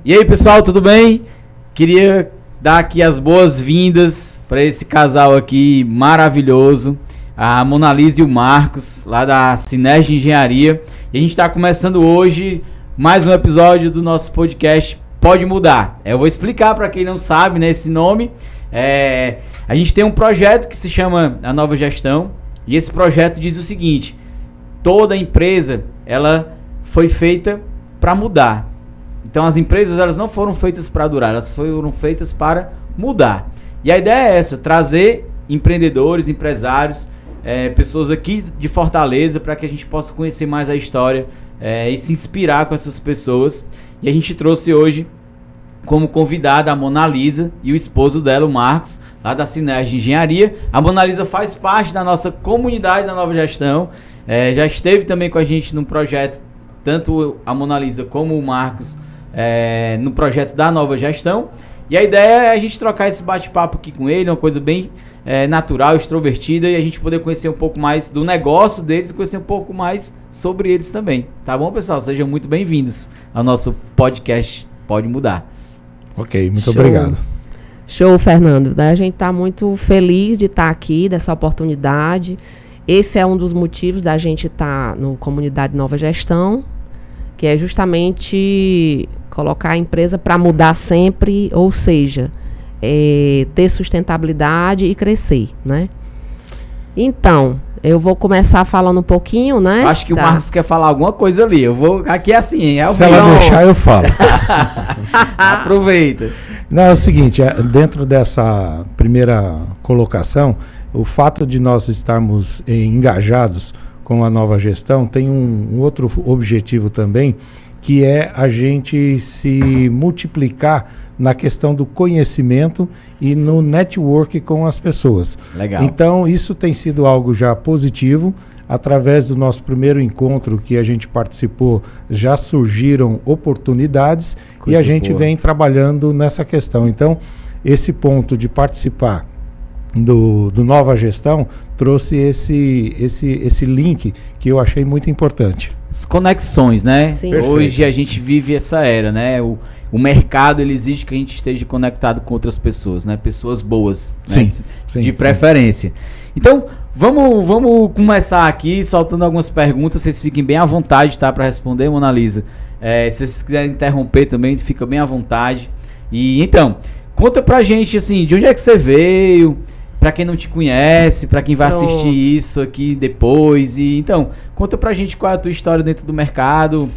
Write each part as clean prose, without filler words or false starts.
E aí, pessoal, tudo bem? Queria dar aqui as boas-vindas para esse casal aqui maravilhoso, a Mona Lisa e o Marcos, lá da Sinergia Engenharia. E a gente está começando hoje mais um episódio do nosso podcast Pode Mudar. Eu vou explicar para quem não sabe, né, esse nome. A gente tem um projeto que se chama A Nova Gestão, e esse projeto diz o seguinte: toda empresa ela foi feita para mudar. Então as empresas elas não foram feitas para durar, elas foram feitas para mudar. E a ideia é essa, trazer empreendedores, empresários, pessoas aqui de Fortaleza para que a gente possa conhecer mais a história e se inspirar com essas pessoas. E a gente trouxe hoje como convidada a Mona Lisa e o esposo dela, o Marcos, lá da Sinergia Engenharia. A Mona Lisa faz parte da nossa comunidade da Nova Gestão, já esteve também com a gente num projeto, tanto a Mona Lisa como o Marcos, no projeto da Nova Gestão. E a ideia é a gente trocar esse bate-papo aqui com ele, uma coisa bem natural, extrovertida, e a gente poder conhecer um pouco mais do negócio deles e conhecer um pouco mais sobre eles também. Tá bom, pessoal? Sejam muito bem-vindos ao nosso podcast Pode Mudar. Ok, muito obrigado. Show, Fernando. A gente está muito feliz de estar aqui, dessa oportunidade. Esse é um dos motivos da gente estar no Comunidade Nova Gestão, que é justamente colocar a empresa para mudar sempre, ou seja, ter sustentabilidade e crescer, né? Então, eu vou começar falando um pouquinho, né? Acho que o Marcos quer falar alguma coisa ali. Eu vou aqui assim, se ela deixar, eu falo. Aproveita. Não, é o seguinte, dentro dessa primeira colocação, o fato de nós estarmos engajados com a Nova Gestão tem um outro objetivo também, que é a gente se multiplicar na questão do conhecimento e no network com as pessoas. Legal. Então, isso tem sido algo já positivo. Através do nosso primeiro encontro que a gente participou, já surgiram oportunidades e a gente vem trabalhando nessa questão. Então, esse ponto de participar do Nova Gestão trouxe esse link que eu achei muito importante. As conexões, né? Sim. Hoje a gente vive essa era, né? O mercado ele exige que a gente esteja conectado com outras pessoas, né? Pessoas boas, né? Sim, de preferência. Então, vamos começar aqui soltando algumas perguntas. Vocês fiquem bem à vontade, tá? Para responder, Mona Lisa. Se vocês quiserem interromper também, fica bem à vontade. E então, conta pra gente, assim, de onde é que você veio? Pra quem não te conhece, pra quem vai assistir isso aqui depois. E então, conta pra gente qual é a tua história dentro do mercado,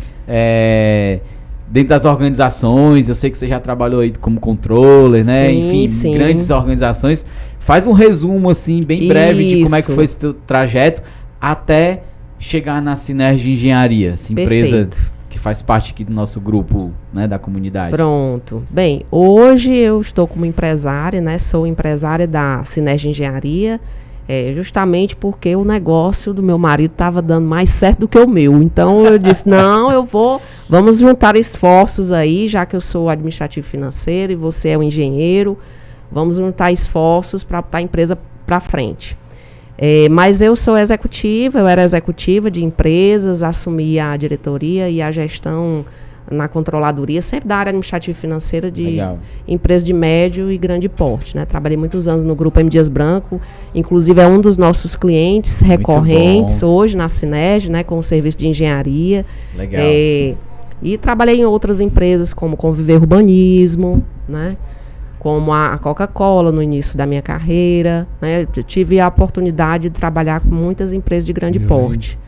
dentro das organizações. Eu sei que você já trabalhou aí como controller, né? Sim, enfim, em grandes organizações. Faz um resumo, assim, bem breve de como é que foi esse teu trajeto até chegar na Sinergia Engenharia, essa empresa que faz parte aqui do nosso grupo, né, da comunidade. Pronto. Bem, hoje eu estou como empresária, né? Sou empresária da Sinergia Engenharia, justamente porque o negócio do meu marido estava dando mais certo do que o meu. Então eu disse, vamos juntar esforços aí, já que eu sou administrativo financeiro e você é o engenheiro, vamos juntar esforços para botar a empresa para frente. Mas eu era executiva de empresas, assumi a diretoria e a gestão na controladoria, sempre da área administrativa e financeira de empresas de médio e grande porte, né? Trabalhei muitos anos no Grupo M. Dias Branco, inclusive é um dos nossos clientes recorrentes hoje na Sinergia, né? Com o serviço de engenharia. Legal. E trabalhei em outras empresas como Conviver Urbanismo, né? Como a Coca-Cola no início da minha carreira, né? Eu tive a oportunidade de trabalhar com muitas empresas de grande porte.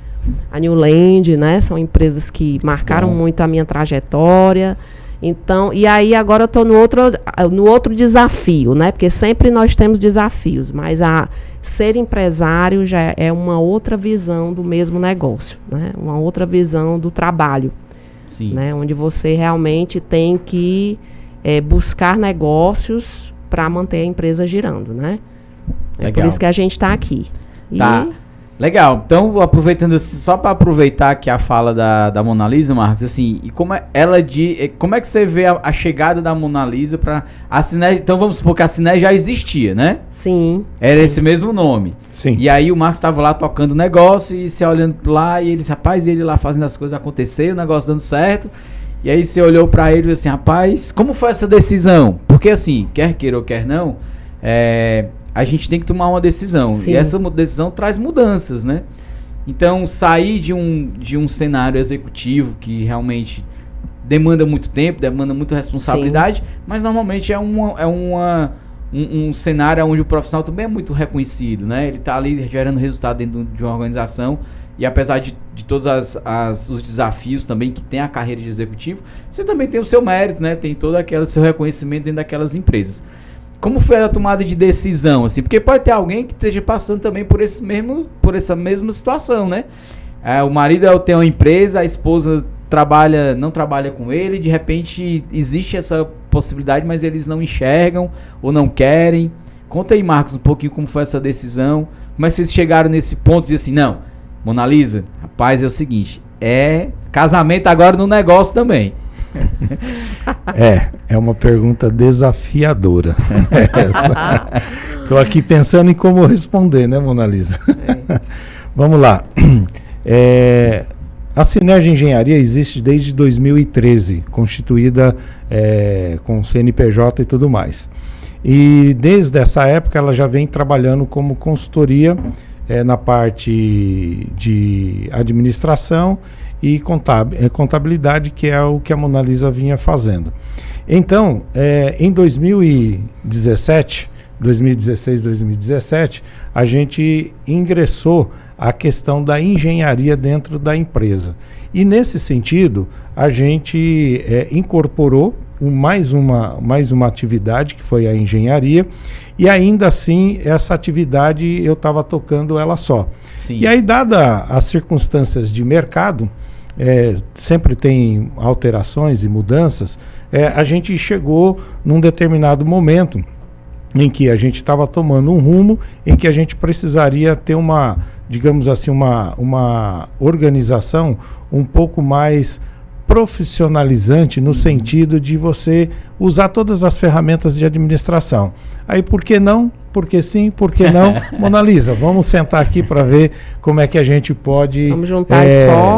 A New Land, né? São empresas que marcaram muito a minha trajetória. Então, e aí agora eu estou no outro desafio, né? Porque sempre nós temos desafios, mas ser empresário já é uma outra visão do mesmo negócio, né? Uma outra visão do trabalho. Sim. Né? Onde você realmente tem que buscar negócios para manter a empresa girando, né? É por isso que a gente está aqui. Tá. Legal. Então, aproveitando, só para aproveitar aqui a fala da Mona Lisa, Marcos, assim, e como é que você vê a chegada da Mona Lisa para a Sinergia? Então, vamos supor que a Sinergia já existia, né? Sim. Era esse mesmo nome. Sim. E aí o Marcos estava lá tocando o negócio e você olhando lá e ele lá fazendo as coisas acontecer, o negócio dando certo. E aí você olhou para ele e disse assim, rapaz, como foi essa decisão? Porque assim, quer queira ou quer não, a gente tem que tomar uma decisão. Sim. E essa decisão traz mudanças, né? Então, sair de um cenário executivo que realmente demanda muito tempo, demanda muita responsabilidade, mas normalmente é um cenário onde o profissional também é muito reconhecido, né? Ele está ali gerando resultado dentro de uma organização e apesar de todos os desafios também que tem a carreira de executivo, você também tem o seu mérito, né? Tem todo aquele seu reconhecimento dentro daquelas empresas. Como foi a tomada de decisão, assim? Porque pode ter alguém que esteja passando também por essa mesma situação, né? O marido tem uma empresa, a esposa não trabalha com ele, de repente existe essa possibilidade, mas eles não enxergam ou não querem. Conta aí, Marcos, um pouquinho como foi essa decisão. Como é que vocês chegaram nesse ponto de dizer assim, não, Monalisa, rapaz, é o seguinte, casamento agora no negócio também. É uma pergunta desafiadora. Estou aqui pensando em como responder, né, Monalisa? Vamos lá. A Sinergia Engenharia existe desde 2013, constituída com CNPJ e tudo mais. E desde essa época ela já vem trabalhando como consultoria na parte de administração e contabilidade, que é o que a Monalisa vinha fazendo. Então, em 2016, 2017, a gente ingressou a questão da engenharia dentro da empresa. E nesse sentido, a gente incorporou mais uma atividade, que foi a engenharia, e ainda assim, essa atividade eu estava tocando ela só. Sim. E aí, dada as circunstâncias de mercado, sempre tem alterações e mudanças, a gente chegou num determinado momento em que a gente estava tomando um rumo em que a gente precisaria ter uma, digamos assim, uma organização um pouco mais profissionalizante, no sentido de você usar todas as ferramentas de administração. Aí, por que não? Por que sim? Por que não? Monalisa, vamos sentar aqui para ver como é que a gente pode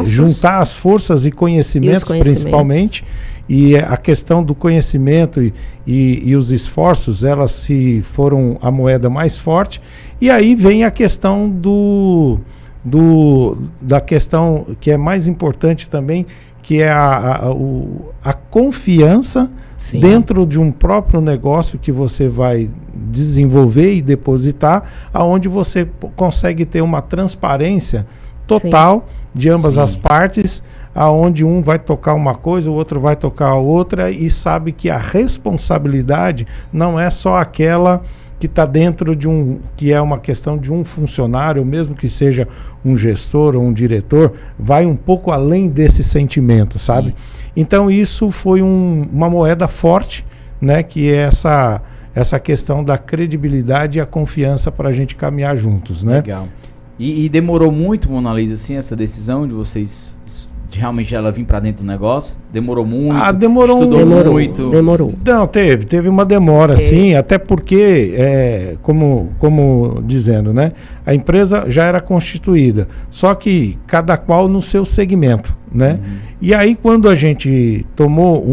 juntar as forças e conhecimentos, principalmente. E a questão do conhecimento e os esforços, elas se foram a moeda mais forte. E aí vem a questão da questão que é mais importante também, que é a confiança, sim, dentro de um próprio negócio que você vai desenvolver e depositar, aonde você consegue ter uma transparência total, sim, de ambas, sim, as partes, aonde um vai tocar uma coisa, o outro vai tocar a outra, e sabe que a responsabilidade não é só aquela que está dentro que é uma questão de um funcionário, mesmo que seja um gestor ou um diretor, vai um pouco além desse sentimento, sabe? Sim. Então isso foi uma moeda forte, né, que é essa questão da credibilidade e a confiança para a gente caminhar juntos, né? Legal. E demorou muito, Monalisa, assim, essa decisão de vocês de realmente ela vir para dentro do negócio? Demorou muito? Demorou muito? Demorou. Não, teve uma demora, sim, até porque, como dizendo, né, a empresa já era constituída, só que cada qual no seu segmento, né? Uhum. E aí, quando a gente tomou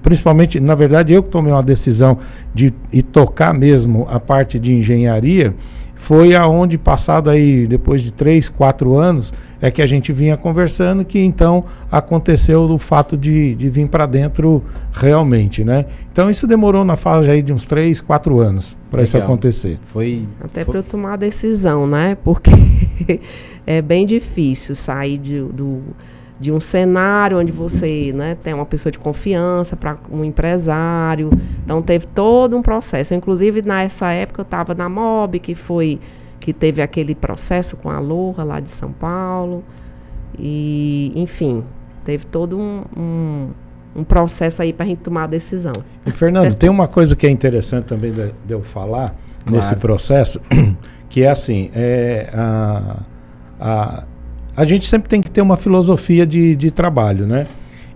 principalmente, na verdade, eu que tomei uma decisão de tocar mesmo a parte de engenharia, foi aonde, passado aí, depois de 3, 4 anos, é que a gente vinha conversando, que então aconteceu o fato de vir para dentro realmente, né? Então isso demorou na fase aí de uns 3, 4 anos para isso acontecer. Até para eu tomar a decisão, né? Porque é bem difícil sair de um cenário onde você, né, tem uma pessoa de confiança para um empresário. Então teve todo um processo. Inclusive nessa época eu estava na MOB, que teve aquele processo com a Aloha lá de São Paulo. E, enfim, teve todo um processo aí para a gente tomar a decisão. E, Fernando, tem uma coisa que é interessante também de eu falar, claro, nesse processo, que é assim, a gente sempre tem que ter uma filosofia de trabalho, né?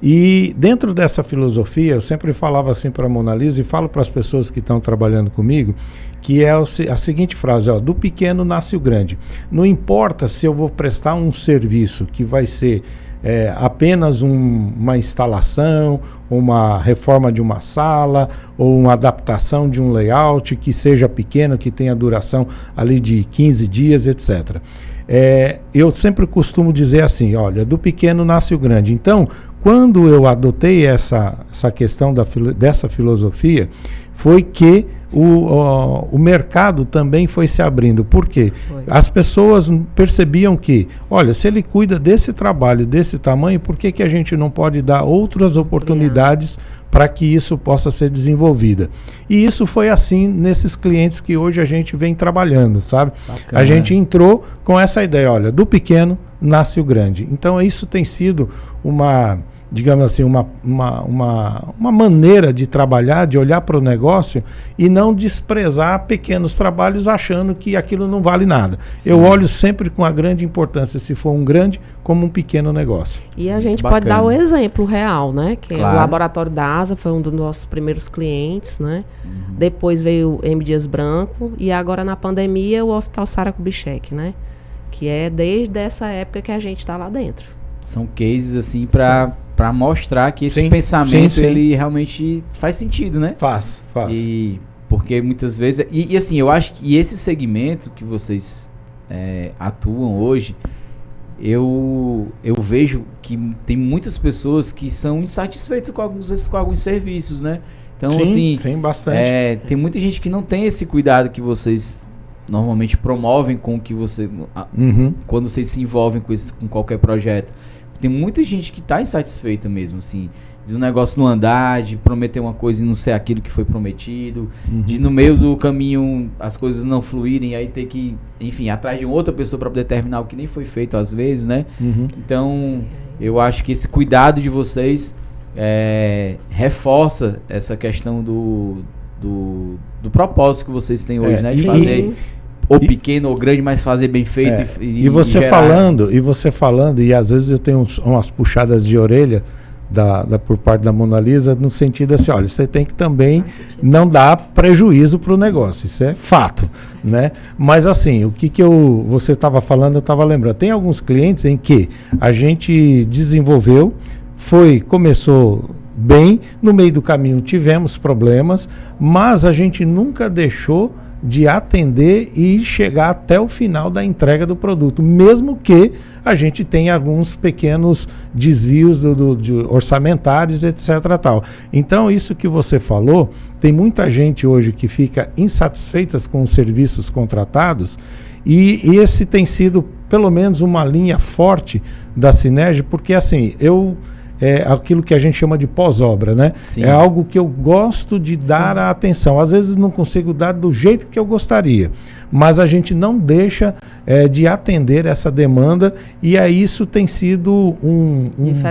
E dentro dessa filosofia, eu sempre falava assim para a Monalisa, e falo para as pessoas que estão trabalhando comigo, que é a seguinte frase, do pequeno nasce o grande. Não importa se eu vou prestar um serviço que vai ser apenas uma instalação, uma reforma de uma sala ou uma adaptação de um layout que seja pequeno, que tenha duração ali de 15 dias, etc. Eu sempre costumo dizer assim, olha, do pequeno nasce o grande. Então, quando eu adotei essa questão dessa filosofia, foi que o mercado também foi se abrindo. Por quê? As pessoas percebiam que, olha, se ele cuida desse trabalho, desse tamanho, por que a gente não pode dar outras oportunidades para que isso possa ser desenvolvida? E isso foi assim nesses clientes que hoje a gente vem trabalhando, sabe? Bacana. A gente entrou com essa ideia, olha, do pequeno nasce o grande. Então isso tem sido digamos assim, uma maneira de trabalhar, de olhar para o negócio e não desprezar pequenos trabalhos achando que aquilo não vale nada. Sim. Eu olho sempre com a grande importância, se for um grande, como um pequeno negócio. E a gente pode dar o exemplo real, né? Que o Laboratório da ASA foi um dos nossos primeiros clientes, né? Depois veio o M. Dias Branco e agora na pandemia o Hospital Sara Kubitschek, né? Que é desde essa época que a gente está lá dentro. São cases assim para mostrar que esse pensamento ele realmente faz sentido, né? Faz. E porque muitas vezes e assim, eu acho que esse segmento que vocês atuam hoje, eu vejo que tem muitas pessoas que são insatisfeitas com alguns serviços, né? Então sim, bastante. Tem muita gente que não tem esse cuidado que vocês normalmente promovem com o que você quando vocês se envolvem com qualquer projeto. Tem muita gente que está insatisfeita mesmo, assim, do negócio não andar, de prometer uma coisa e não ser aquilo que foi prometido, de no meio do caminho as coisas não fluírem, aí ter que, enfim, atrás de outra pessoa para poder terminar o que nem foi feito às vezes, né? Então, eu acho que esse cuidado de vocês reforça essa questão do propósito que vocês têm hoje, né? De fazer... ou pequeno ou grande, mas fazer bem feito e você falando, e às vezes eu tenho umas puxadas de orelha por parte da Mona Lisa, no sentido assim, olha, você tem que também não dar prejuízo para o negócio, isso é fato, né? Mas assim, o que você estava falando, eu estava lembrando, tem alguns clientes em que a gente desenvolveu, começou bem, no meio do caminho tivemos problemas, mas a gente nunca deixou de atender e chegar até o final da entrega do produto, mesmo que a gente tenha alguns pequenos desvios de orçamentários, etc. tal. Então, isso que você falou, tem muita gente hoje que fica insatisfeita com os serviços contratados e esse tem sido, pelo menos, uma linha forte da Synergy, porque assim, é aquilo que a gente chama de pós-obra, né? Sim. É algo que eu gosto de dar a atenção. Às vezes não consigo dar do jeito que eu gostaria, mas a gente não deixa de atender essa demanda e aí isso tem sido um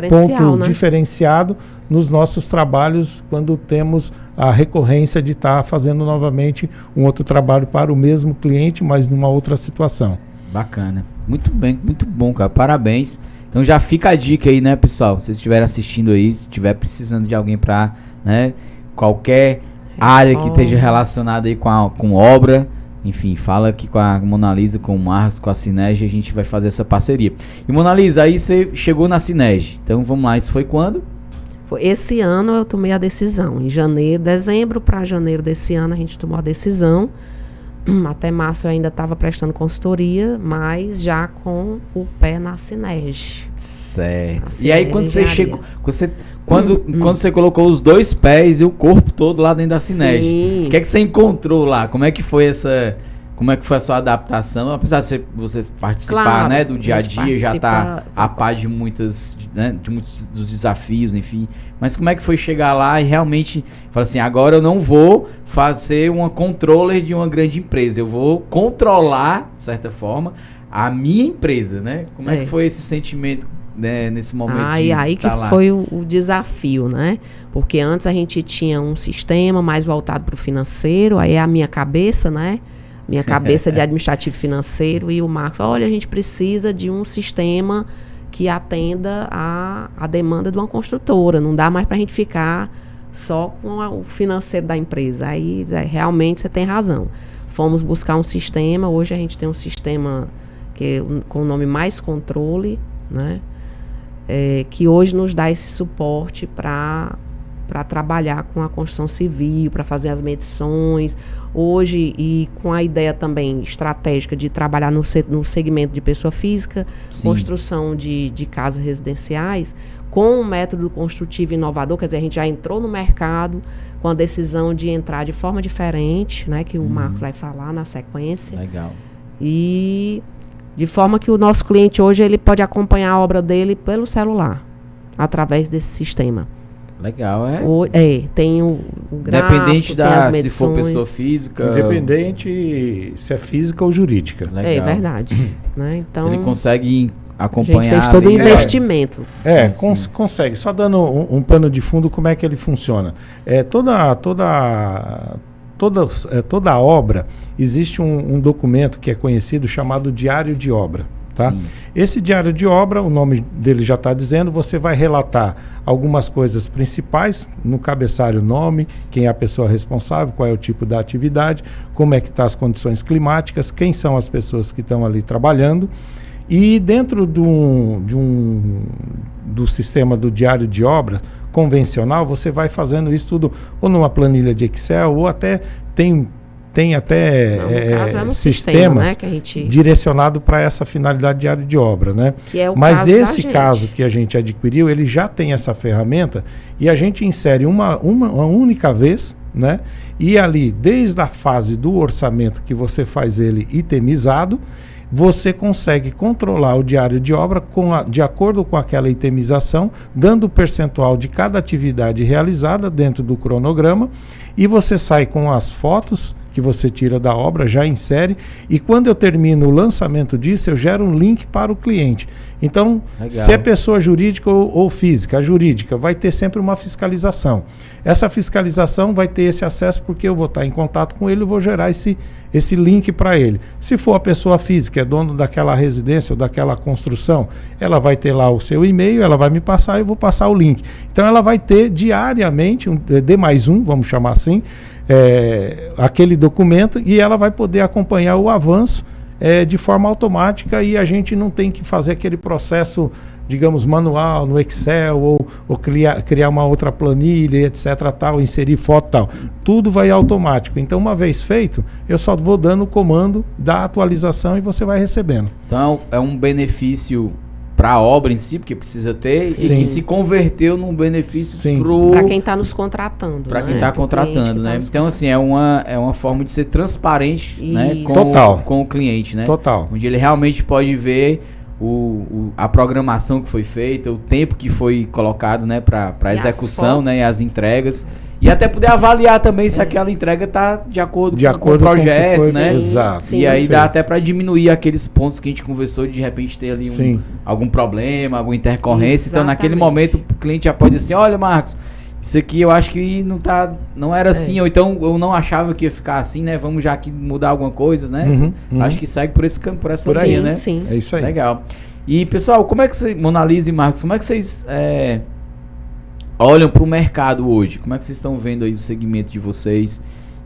ponto, né, diferenciado nos nossos trabalhos quando temos a recorrência de estar fazendo novamente um outro trabalho para o mesmo cliente, mas numa outra situação. Bacana. Muito bem, muito bom, cara. Parabéns. Então já fica a dica aí, né, pessoal? Se vocês estiverem assistindo aí, se estiver precisando de alguém para, né, qualquer área que esteja relacionada aí com obra, enfim, fala aqui com a Mona Lisa, com o Marcos, com a Synergy, a gente vai fazer essa parceria. E Mona Lisa, aí você chegou na Synergy. Então vamos lá, isso foi quando? Esse ano eu tomei a decisão. Em dezembro para janeiro desse ano a gente tomou a decisão. Até março eu ainda estava prestando consultoria, mas já com o pé na Synergy. Certo. E aí quando você chegou, quando você colocou os dois pés e o corpo todo lá dentro da Synergy, o que é que você encontrou lá? Como é que foi a sua adaptação? Apesar de você participar, claro, né, do dia a dia, já tá a par de muitos dos desafios, enfim. Mas como é que foi chegar lá e realmente falar assim, agora eu não vou fazer uma controller de uma grande empresa, eu vou controlar, de certa forma, a minha empresa, né? Como é que foi esse sentimento, né, nesse momento de aí que lá? Foi o desafio, né? Porque antes a gente tinha um sistema mais voltado para o financeiro, aí a minha cabeça, né? Minha cabeça de administrativo financeiro e o Marcos, olha, a gente precisa de um sistema que atenda a demanda de uma construtora. Não dá mais para a gente ficar só com o financeiro da empresa. Aí realmente você tem razão. Fomos buscar um sistema, hoje a gente tem um sistema com o nome Mais Controle, né? que hoje nos dá esse suporte para trabalhar com a construção civil, para fazer as medições. Hoje, e com a ideia também estratégica de trabalhar no segmento de pessoa física, Sim. construção de casas residenciais, com um método construtivo inovador, quer dizer, a gente já entrou no mercado com a decisão de entrar de forma diferente, né, que o Marcos vai falar na sequência. Legal. E de forma que o nosso cliente hoje ele pode acompanhar a obra dele pelo celular, através desse sistema. Legal, Tem o gráfico, independente tem as se for medições. pessoa física. Independente se é física ou jurídica. Legal. É verdade. Né? Então, Ele consegue a acompanhar. gente fez todo o ali, investimento. Consegue. Só dando um pano de fundo, como é que ele funciona. Toda obra, existe um documento que é conhecido chamado Diário de Obra. Tá? Sim. Esse diário de obra, o nome dele já está dizendo, você vai relatar algumas coisas principais, no cabeçalho nome, quem é a pessoa responsável, qual é o tipo da atividade, como é que estão as condições climáticas, quem são as pessoas que estão ali trabalhando. E dentro do sistema do diário de obra convencional, você vai fazendo isso tudo ou numa planilha de Excel, ou até tem até sistemas sistema, né, que a gente... direcionados para essa finalidade diário de obra, né? Que é o Mas caso esse da caso gente. que a gente adquiriu, ele já tem essa ferramenta e a gente insere uma única vez, né? E ali, desde a fase do orçamento que você faz ele itemizado, você consegue controlar o diário de obra de acordo com aquela itemização, dando o percentual de cada atividade realizada dentro do cronograma, e você sai com as fotos que você tira da obra, já insere, e quando eu termino o lançamento disso, eu gero um link para o cliente. Então, Legal. se é pessoa jurídica ou física, a jurídica vai ter sempre uma fiscalização. Essa fiscalização vai ter esse acesso porque eu vou estar em contato com ele, eu vou gerar esse link para ele. Se for a pessoa física, é dono daquela residência ou daquela construção, ela vai ter lá o seu e-mail, ela vai me passar e eu vou passar o link. Então ela vai ter diariamente, D+1, vamos chamar assim, aquele documento, e ela vai poder acompanhar o avanço de forma automática, e a gente não tem que fazer aquele processo, digamos, manual, no Excel, ou criar uma outra planilha, etc, tal, inserir foto, tal. Tudo vai automático. Então, uma vez feito, eu só vou dando o comando da atualização e você vai recebendo. Então é um benefício para a obra em si, porque precisa ter, Sim. e que se converteu num benefício Sim. Para quem está nos contratando. para quem né? está Pro cliente contratando, que tá né? nos Então, assim, é uma forma de ser transparente, né? Isso. Total. Com o cliente, né? Total. Onde ele realmente pode ver a programação que foi feita, o tempo que foi colocado, né, para E as execução, fotos. né, e as entregas, e até poder avaliar também se aquela entrega está de acordo com o com o projeto, que foi, né? Exato. Sim. E aí Perfeito. dá até para diminuir aqueles pontos que a gente conversou de repente ter ali Sim. algum problema, alguma intercorrência. Então, naquele Exatamente. momento, o cliente já pode dizer assim: olha, Marcos, isso aqui eu acho que não era assim, ou então eu não achava que ia ficar assim, né? Vamos já aqui mudar alguma coisa, né? Uhum. Acho que segue por esse campo, por essa Por aí. linha, né? Sim. É isso aí. Legal. E, pessoal, como é que vocês, Monalisa e Marcos, como é que vocês olham para o mercado hoje? Como é que vocês estão vendo aí o segmento de vocês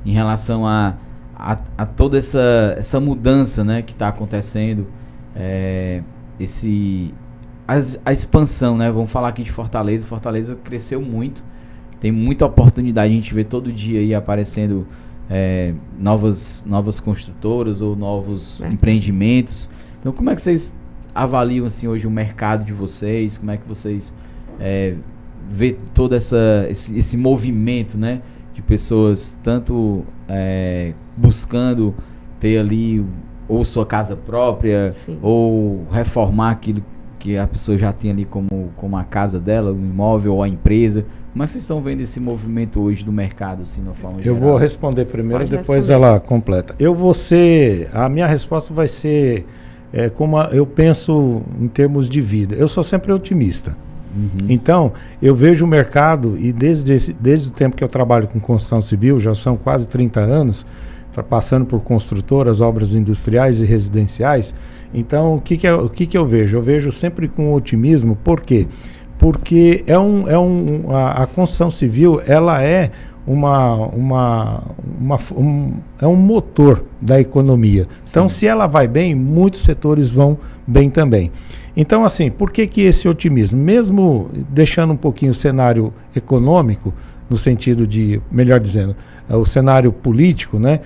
em relação a toda essa mudança, né, que está acontecendo, a expansão, né? Vamos falar aqui de Fortaleza. Fortaleza cresceu muito, tem muita oportunidade, a gente vê todo dia aí aparecendo novas construtoras ou novos empreendimentos. Então, como é que vocês avaliam assim hoje o mercado de vocês? Como é que vocês vê todo esse movimento, né, de pessoas tanto buscando ter ali ou sua casa própria, Sim. ou reformar aquilo que a pessoa já tem ali como a casa dela, o imóvel ou a empresa? Como é que vocês estão vendo esse movimento hoje do mercado, assim, de forma geral? Eu vou responder primeiro, Pode depois responder. ela completa. A minha resposta vai ser como eu penso em termos de vida. Eu sou sempre otimista. Uhum. Então, eu vejo o mercado, e desde o tempo que eu trabalho com construção civil, já são quase 30 anos, passando por construtoras, obras industriais e residenciais. Então, o que eu vejo? Eu vejo sempre com otimismo. Por quê? Porque a construção civil, ela é é um motor da economia. Então, se ela vai bem, muitos setores vão bem também. Então, assim, por que esse otimismo? Mesmo deixando um pouquinho o cenário econômico, no sentido de, melhor dizendo, o cenário político, né?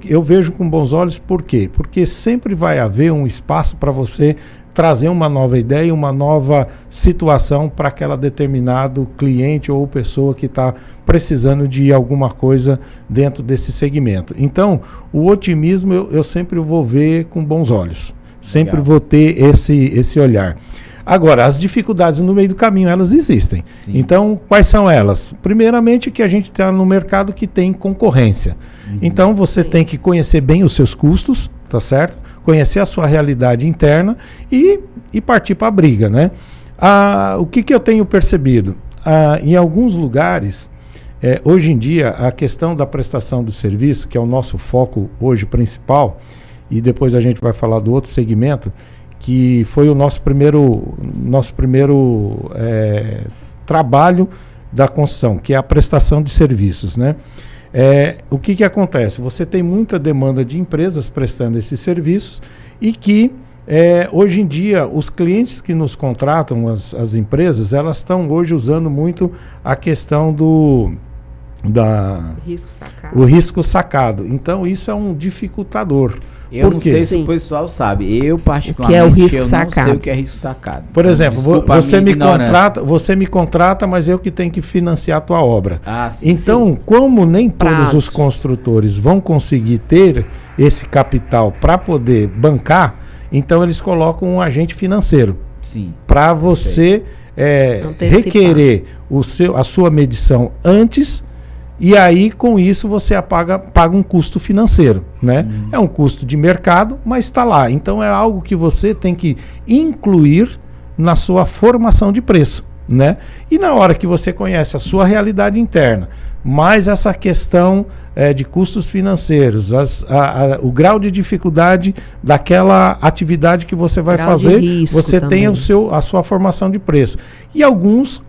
Eu vejo com bons olhos, por quê? Porque sempre vai haver um espaço para você trazer uma nova ideia, uma nova situação para aquela determinado cliente ou pessoa que está precisando de alguma coisa dentro desse segmento. Então, o otimismo eu sempre vou ver com bons olhos. Sempre vou ter esse olhar. Agora, as dificuldades no meio do caminho, elas existem. Sim. Então, quais são elas? Primeiramente, que a gente está no mercado que tem concorrência. Então, você tem que conhecer bem os seus custos, tá certo? Conhecer a sua realidade interna e partir para a briga, né? O que eu tenho percebido? Em alguns lugares, hoje em dia, a questão da prestação do serviço, que é o nosso foco hoje principal, e depois a gente vai falar do outro segmento, que foi o nosso primeiro trabalho da construção, que é a prestação de serviços, né? O que acontece? Você tem muita demanda de empresas prestando esses serviços e que hoje em dia os clientes que nos contratam, as empresas, elas estão hoje usando muito a questão do risco sacado. Então isso é um dificultador. Eu não sei se o pessoal sabe. Eu, particularmente, o que é o risco não sacado? sei o que é risco sacado. Por exemplo, você me contrata, mas eu que tenho que financiar a tua obra. Então, como nem todos os construtores vão conseguir ter esse capital para poder bancar, então eles colocam um agente financeiro. Para você requerer a sua medição antes. E aí, com isso, você paga um custo financeiro, né? É um custo de mercado, mas está lá. Então, é algo que você tem que incluir na sua formação de preço, né? E na hora que você conhece a sua realidade interna, mais essa questão de custos financeiros, o grau de dificuldade daquela atividade que você vai fazer, você tem a sua formação de preço. E alguns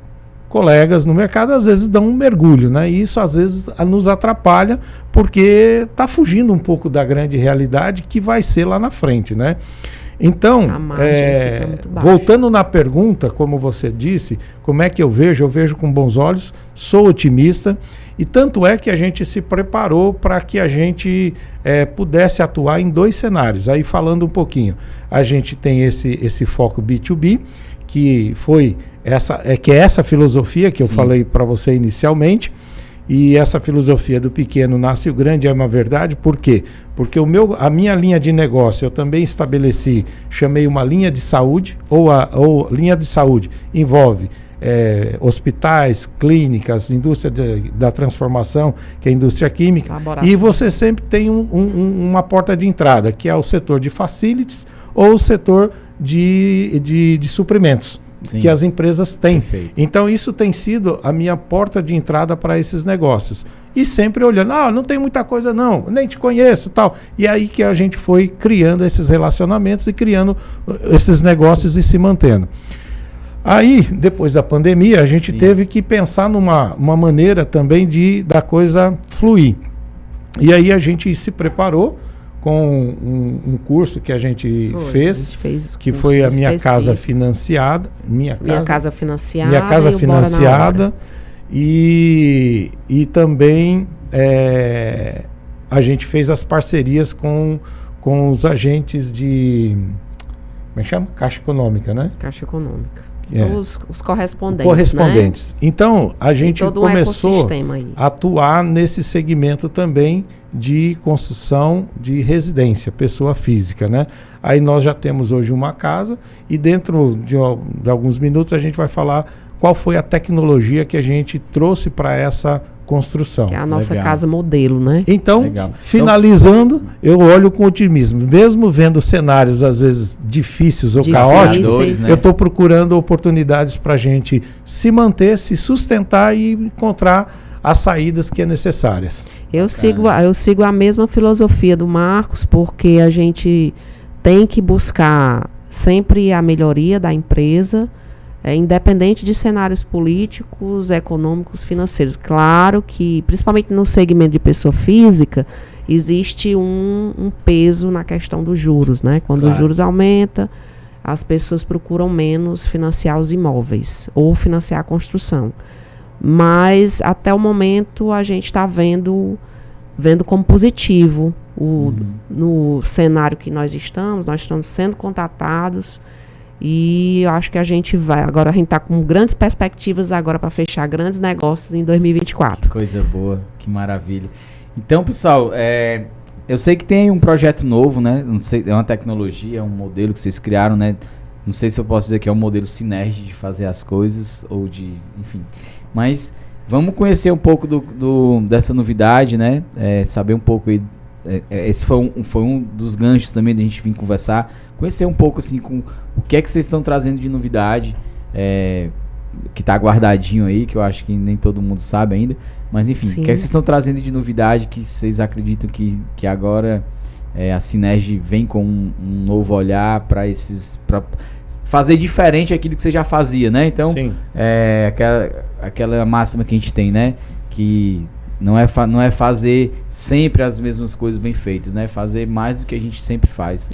colegas no mercado às vezes dão um mergulho, né? E isso às vezes nos atrapalha porque está fugindo um pouco da grande realidade que vai ser lá na frente, né? Então, voltando na pergunta, como você disse, como é que eu vejo? Eu vejo com bons olhos, sou otimista e tanto é que a gente se preparou para que a gente pudesse atuar em 2 cenários. Aí falando um pouquinho, a gente tem esse foco B2B, que foi essa filosofia que eu falei para você inicialmente, e essa filosofia do pequeno nasce o grande é uma verdade. Por quê? Porque a minha linha de negócio eu também estabeleci, chamei uma linha de saúde, ou linha de saúde envolve hospitais, clínicas, indústria da transformação, que é a indústria química, e você sempre tem uma porta de entrada, que é o setor de facilities ou o setor de suprimentos. Que as empresas têm. Perfeito. Então isso tem sido a minha porta de entrada para esses negócios. E sempre olhando, não tem muita coisa não, nem te conheço, tal. E aí que a gente foi criando esses relacionamentos e criando esses negócios e se mantendo. Aí, depois da pandemia, a gente teve que pensar numa maneira também da coisa fluir. E aí a gente se preparou com um curso que a gente fez que foi a Minha Casa Financiada. Minha Casa Financiada. E também a gente fez as parcerias com os agentes de... Como é que chama? Caixa Econômica, né? Caixa Econômica. Os correspondentes. Né? Então, a gente começou a atuar nesse segmento também de construção de residência, pessoa física, né? Aí nós já temos hoje uma casa e dentro de alguns minutos a gente vai falar qual foi a tecnologia que a gente trouxe para essa construção. Que é a nossa casa modelo, né? Então, finalizando, eu olho com otimismo. Mesmo vendo cenários, às vezes, difíceis ou caóticos, né? Eu estou procurando oportunidades para a gente se manter, se sustentar e encontrar as saídas que é necessárias. Eu sigo a mesma filosofia do Marcos, porque a gente tem que buscar sempre a melhoria da empresa, independente de cenários políticos, econômicos, financeiros. Claro que, principalmente no segmento de pessoa física, existe um peso na questão dos juros, né? Quando os juros aumentam, as pessoas procuram menos financiar os imóveis ou financiar a construção. Mas, até o momento, a gente está vendo como positivo no cenário que nós estamos sendo contatados. E eu acho que a gente está com grandes perspectivas agora para fechar grandes negócios em 2024. Que coisa boa, que maravilha. Então, pessoal, eu sei que tem um projeto novo, né? Não sei, é uma tecnologia, é um modelo que vocês criaram, né? Não sei se eu posso dizer que é um modelo Synergy de fazer as coisas, ou de, enfim. Mas vamos conhecer um pouco dessa novidade, né? Saber um pouco aí. Esse foi um dos ganchos também da gente vir conversar, conhecer um pouco assim com o que é que vocês estão trazendo de novidade, que está guardadinho aí, que eu acho que nem todo mundo sabe ainda, mas enfim, o que é que vocês estão trazendo de novidade que vocês acreditam que agora a Synergy vem com um novo olhar para fazer diferente aquilo que você já fazia, né? Então, aquela máxima que a gente tem, né? Que não é fazer sempre as mesmas coisas bem feitas, né? Fazer mais do que a gente sempre faz.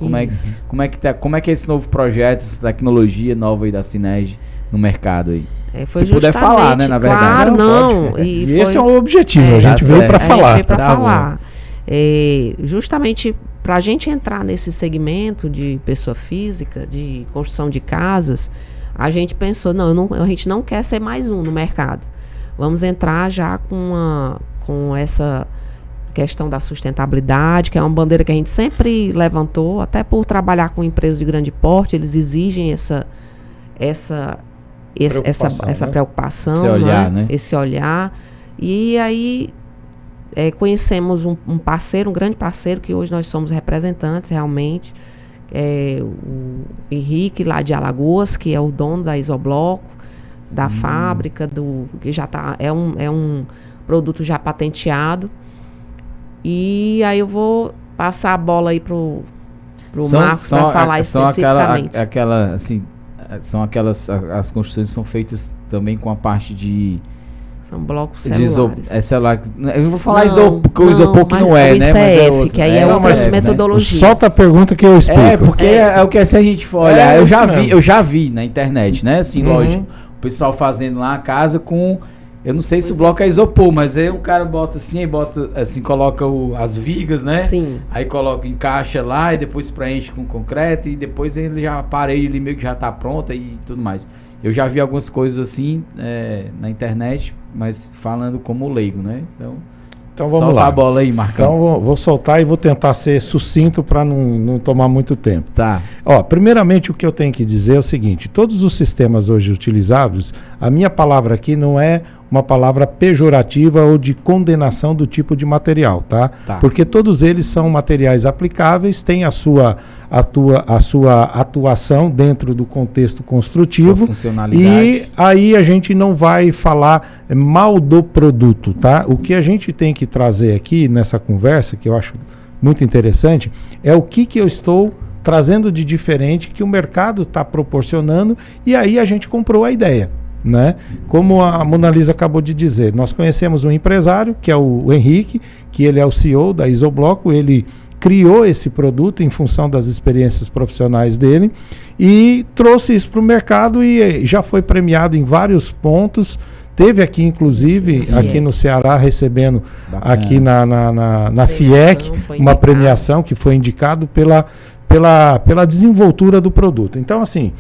Como é que é esse novo projeto, essa tecnologia nova aí da Synergy no mercado aí? Se puder falar, né, na verdade. Claro, não. E esse é o objetivo, a gente veio para falar. A gente veio para falar. Justamente para a gente entrar nesse segmento de pessoa física, de construção de casas, a gente pensou, a gente não quer ser mais um no mercado. Vamos entrar já com essa questão da sustentabilidade, que é uma bandeira que a gente sempre levantou, até por trabalhar com empresas de grande porte, eles exigem essa preocupação, esse olhar, né? Esse olhar. E aí conhecemos um parceiro, um grande parceiro, que hoje nós somos representantes realmente, o Henrique, lá de Alagoas, que é o dono da Isobloco, da fábrica, que já é um produto já patenteado. E aí eu vou passar a bola aí pro Marcos para falar especificamente. São as construções são feitas também com a parte de... São blocos celulares. Celular. Eu não vou falar isopor, o isopor que não é, né? ICF, que aí é outra metodologia. Solta a pergunta que eu explico. Porque é o que se a gente for olhar, eu já vi na internet, né? Assim, lógico, o pessoal fazendo lá a casa com... Eu não sei se o bloco é isopor, mas aí o cara bota assim, coloca as vigas, né? Sim. Aí encaixa lá e depois preenche com concreto e depois ele já a parede ali meio que já tá pronta e tudo mais. Eu já vi algumas coisas assim na internet, mas falando como leigo, né? Então vamos solta lá. A bola aí, Marcão. Então vou soltar e vou tentar ser sucinto para não tomar muito tempo. Tá. Primeiramente o que eu tenho que dizer é o seguinte: todos os sistemas hoje utilizados, a minha palavra aqui não é uma palavra pejorativa ou de condenação do tipo de material, tá? Porque todos eles são materiais aplicáveis, têm a sua atuação dentro do contexto construtivo. Sua funcionalidade. E aí a gente não vai falar mal do produto, tá? O que a gente tem que trazer aqui nessa conversa, que eu acho muito interessante, é o que eu estou trazendo de diferente que o mercado está proporcionando, e aí a gente comprou a ideia, né? Como a Mona Lisa acabou de dizer, nós conhecemos um empresário, que é o Henrique, que ele é o CEO da Isobloco, ele criou esse produto em função das experiências profissionais dele e trouxe isso para o mercado e já foi premiado em vários pontos. Teve aqui, inclusive, aqui no Ceará, recebendo aqui na FIEC, uma premiação que foi indicado pela desenvoltura do produto. Então, assim,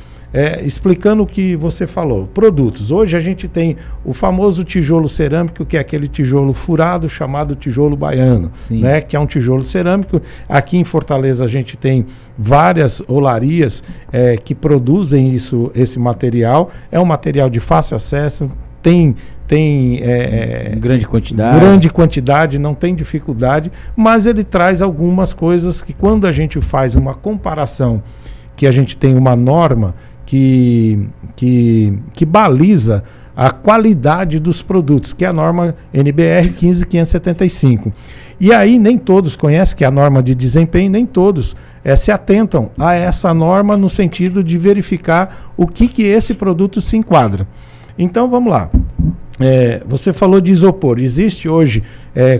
explicando o que você falou, produtos. Hoje a gente tem o famoso tijolo cerâmico, que é aquele tijolo furado chamado tijolo baiano, né? Que é um tijolo cerâmico. Aqui em Fortaleza a gente tem várias olarias que produzem esse material. É um material de fácil acesso, tem grande quantidade, não tem dificuldade, mas ele traz algumas coisas que, quando a gente faz uma comparação, que a gente tem uma norma que baliza a qualidade dos produtos, que é a norma NBR 15575. E aí nem todos conhecem, que é a norma de desempenho, nem todos se atentam a essa norma no sentido de verificar o que esse produto se enquadra. Então, vamos lá. Você falou de isopor. Existe hoje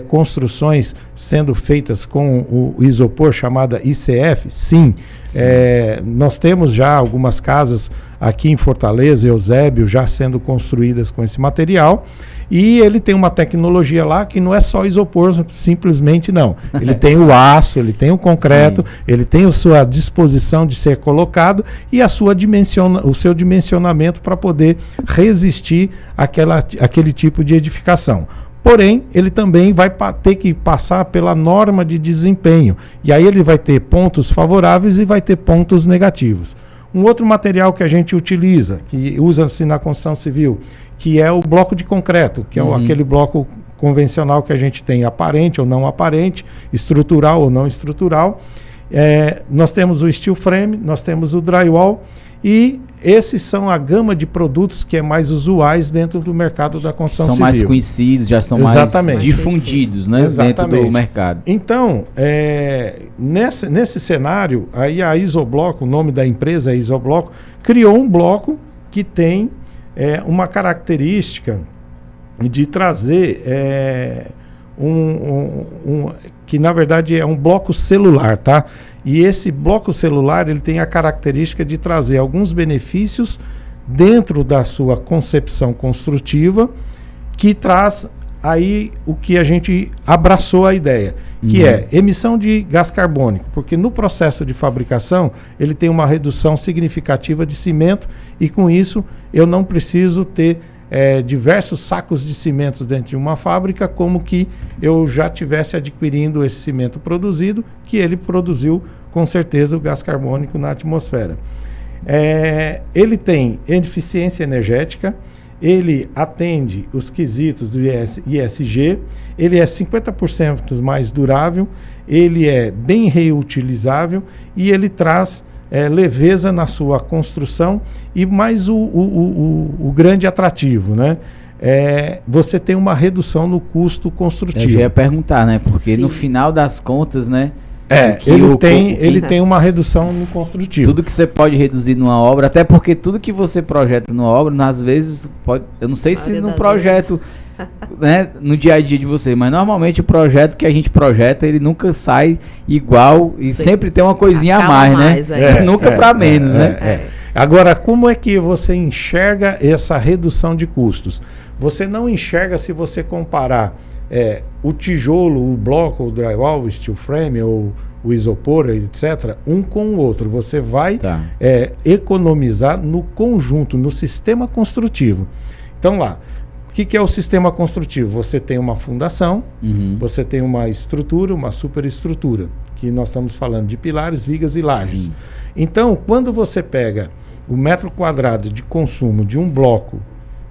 construções sendo feitas com o isopor chamada ICF? Sim. Nós temos já algumas casas aqui em Fortaleza, Eusébio, já sendo construídas com esse material. E ele tem uma tecnologia lá que não é só isopor, simplesmente não. Ele tem o aço, ele tem o concreto, sim, ele tem a sua disposição de ser colocado e o seu dimensionamento para poder resistir àquele tipo de edificação. Porém, ele também vai ter que passar pela norma de desempenho. E aí ele vai ter pontos favoráveis e vai ter pontos negativos. Um outro material que a gente utiliza, que usa-se na construção civil, que é o bloco de concreto, que é aquele bloco convencional que a gente tem, aparente ou não aparente, estrutural ou não estrutural. Nós temos o steel frame, nós temos o drywall, e esses são a gama de produtos que é mais usuais dentro do mercado da construção civil. São mais conhecidos, já são mais difundidos, né, dentro do mercado. Então, nesse cenário, aí a Isobloco, o nome da empresa é Isobloco, criou um bloco que tem uma característica de trazer que na verdade é um bloco celular, tá? E esse bloco celular, ele tem a característica de trazer alguns benefícios dentro da sua concepção construtiva, que traz aí o que a gente abraçou a ideia, que é emissão de gás carbônico, porque no processo de fabricação ele tem uma redução significativa de cimento e com isso eu não preciso ter diversos sacos de cimentos dentro de uma fábrica, como que eu já estivesse adquirindo esse cimento produzido, que ele produziu com certeza o gás carbônico na atmosfera. Ele tem eficiência energética, ele atende os quesitos do ESG, ele é 50% mais durável, ele é bem reutilizável e ele traz leveza na sua construção e mais o grande atrativo, né? Você tem uma redução no custo construtivo. Eu já ia perguntar, né? Porque no final das contas, né? Ele tem uma redução no construtivo. Tudo que você pode reduzir numa obra, até porque tudo que você projeta numa obra, às vezes pode. Eu não sei se num projeto, né, no dia a dia de você, mas normalmente o projeto que a gente projeta, ele nunca sai igual e sempre tem uma coisinha a mais, né? Nunca para menos, né? Agora, como é que você enxerga essa redução de custos? Você não enxerga se você comparar o tijolo, o bloco, o drywall, o steel frame, ou o isopor, etc., um com o outro. Você vai economizar no conjunto, no sistema construtivo. Então lá, o que é o sistema construtivo? Você tem uma fundação, você tem uma estrutura, uma superestrutura, que nós estamos falando de pilares, vigas e lajes. Sim. Então, quando você pega o metro quadrado de consumo de um bloco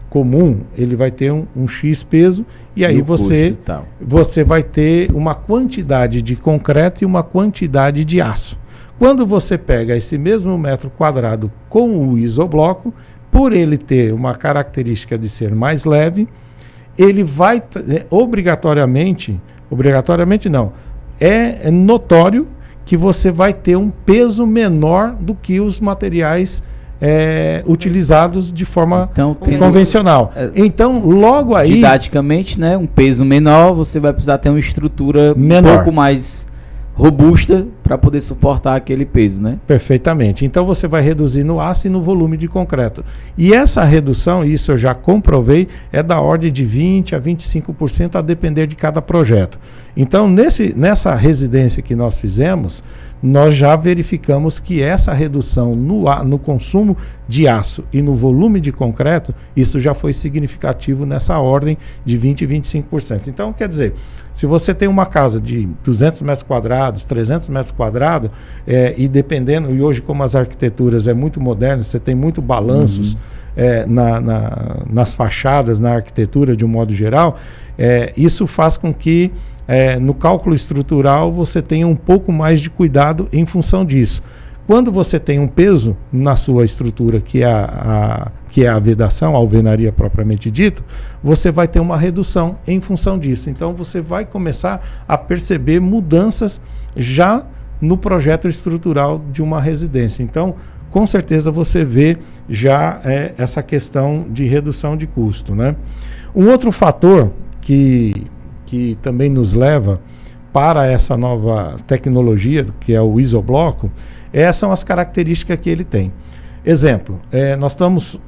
comum, ele vai ter um X peso e aí você vai ter uma quantidade de concreto e uma quantidade de aço. Quando você pega esse mesmo metro quadrado com o isobloco, por ele ter uma característica de ser mais leve, ele vai obrigatoriamente não, é notório que você vai ter um peso menor do que os materiais utilizados de forma convencional. Então, logo aí... Didaticamente, né, um peso menor, você vai precisar ter uma estrutura um pouco mais robusta para poder suportar aquele peso, né? Perfeitamente. Então, você vai reduzir no aço e no volume de concreto. E essa redução, isso eu já comprovei, é da ordem de 20% a 25% a depender de cada projeto. Então, nessa residência que nós fizemos, nós já verificamos que essa redução no consumo de aço e no volume de concreto, isso já foi significativo nessa ordem de 20% e 25%. Então, quer dizer, se você tem uma casa de 200 metros quadrados, 300 metros quadrados, e dependendo, e hoje como as arquiteturas é muito modernas, você tem muito balanços nas fachadas, na arquitetura de um modo geral, isso faz com que no cálculo estrutural você tenha um pouco mais de cuidado em função disso. Quando você tem um peso na sua estrutura, que é a vedação, a alvenaria propriamente dito, você vai ter uma redução em função disso. Então você vai começar a perceber mudanças já no projeto estrutural de uma residência. Então, com certeza você vê já essa questão de redução de custo, né? Um outro fator que também nos leva para essa nova tecnologia, que é o isobloco, são as características que ele tem. Exemplo, nós estamos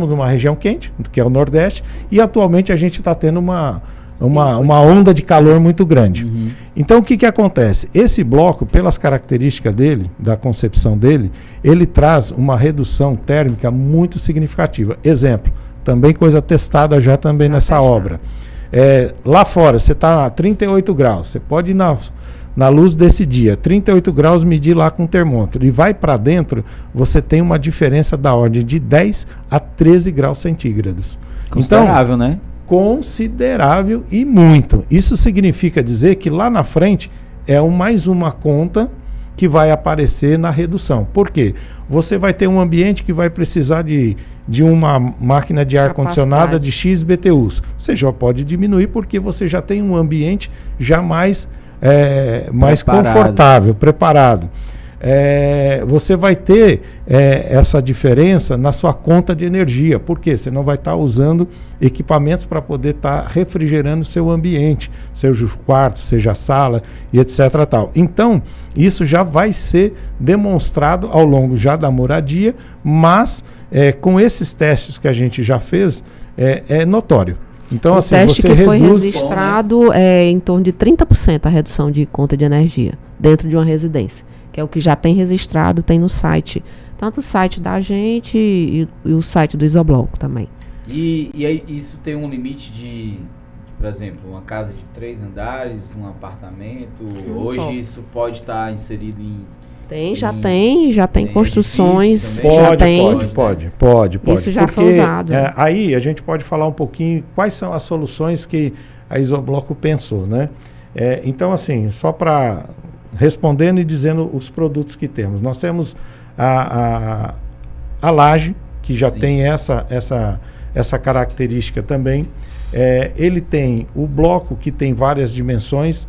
numa região quente, que é o Nordeste, e atualmente a gente está tendo uma onda de calor muito grande. Uhum. Então, o que acontece? Esse bloco, pelas características dele, da concepção dele, ele traz uma redução térmica muito significativa. Exemplo, também coisa testada já também nessa obra. Lá fora, você está a 38 graus, você pode ir na luz desse dia, 38 graus, medir lá com o termômetro, e vai para dentro, você tem uma diferença da ordem de 10 a 13 graus centígrados. Considerável, então, né? Considerável e muito. Isso significa dizer que lá na frente mais uma conta que vai aparecer na redução. Por quê? Você vai ter um ambiente que vai precisar de uma máquina de ar-condicionada de X BTUs. Você já pode diminuir porque você já tem um ambiente já mais confortável, preparado. Você vai ter essa diferença na sua conta de energia, porque você não vai estar usando equipamentos para poder estar refrigerando o seu ambiente, seja o quarto, seja a sala e etc. tal. Então, isso já vai ser demonstrado ao longo já da moradia, mas com esses testes que a gente já fez, é notório. Então, o assim, teste você que foi reduz... registrado em torno de 30% a redução de conta de energia dentro de uma residência, que é o que já tem registrado, tem no site, tanto o site da gente e o site do Isobloco também. E aí, isso tem um limite de, por exemplo, uma casa de 3 andares, um apartamento, hoje isso pode estar inserido em... Já tem construções, Pode. Isso já foi usado. Aí a gente pode falar um pouquinho quais são as soluções que a Isobloco pensou, né? Então, assim, só para respondendo e dizendo os produtos que temos. Nós temos a laje, que já tem essa característica também. Ele tem o bloco, que tem várias dimensões,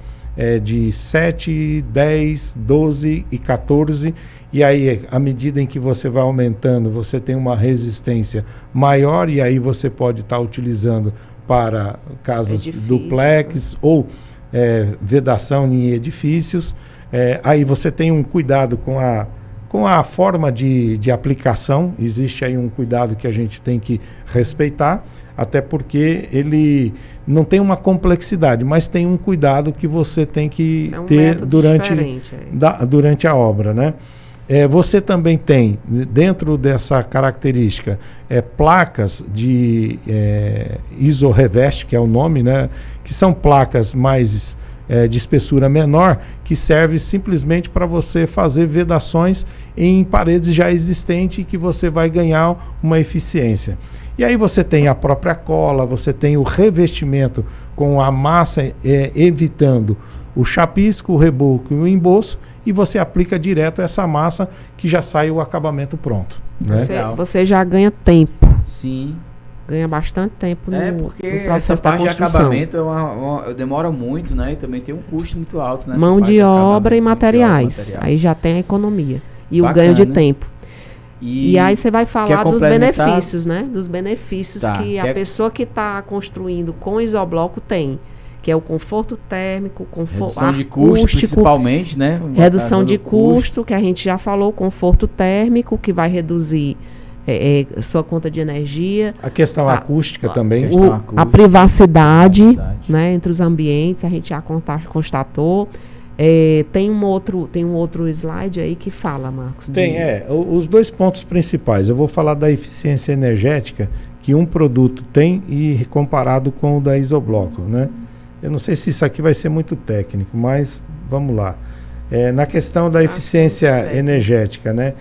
de 7, 10, 12 e 14, e aí, à medida em que você vai aumentando, você tem uma resistência maior, e aí você pode estar utilizando para casas duplex ou vedação em edifícios. Aí você tem um cuidado com a forma de aplicação. Existe aí um cuidado que a gente tem que respeitar, até porque ele não tem uma complexidade, mas tem um cuidado que você tem que ter durante a obra, né? Você também tem, dentro dessa característica, placas de isorreveste, que é o nome, né? Que são placas mais de espessura menor, que serve simplesmente para você fazer vedações em paredes já existentes, que você vai ganhar uma eficiência. E aí você tem a própria cola, você tem o revestimento com a massa evitando o chapisco, o reboco e o embolso, e você aplica direto essa massa que já sai o acabamento pronto. Né? Você já ganha tempo. Sim. Ganha bastante tempo porque no processo essa parte da de acabamento demora muito, né? E também tem um custo muito alto. Mão de obra e materiais. Aí já tem a economia. E o ganho de tempo. E aí você vai falar dos benefícios, né? Dos benefícios que a pessoa que está construindo com isobloco tem. Que é o conforto térmico, redução de custo, principalmente, né? Redução de custo, que a gente já falou, conforto térmico, que vai reduzir sua conta de energia. A questão acústica também. A privacidade, né, entre os ambientes, a gente já constatou. Tem um outro slide aí que fala, Marcos. Os dois pontos principais. Eu vou falar da eficiência energética que um produto tem e comparado com o da Isobloco, né? Eu não sei se isso aqui vai ser muito técnico, mas vamos lá. Na questão da eficiência energética, né?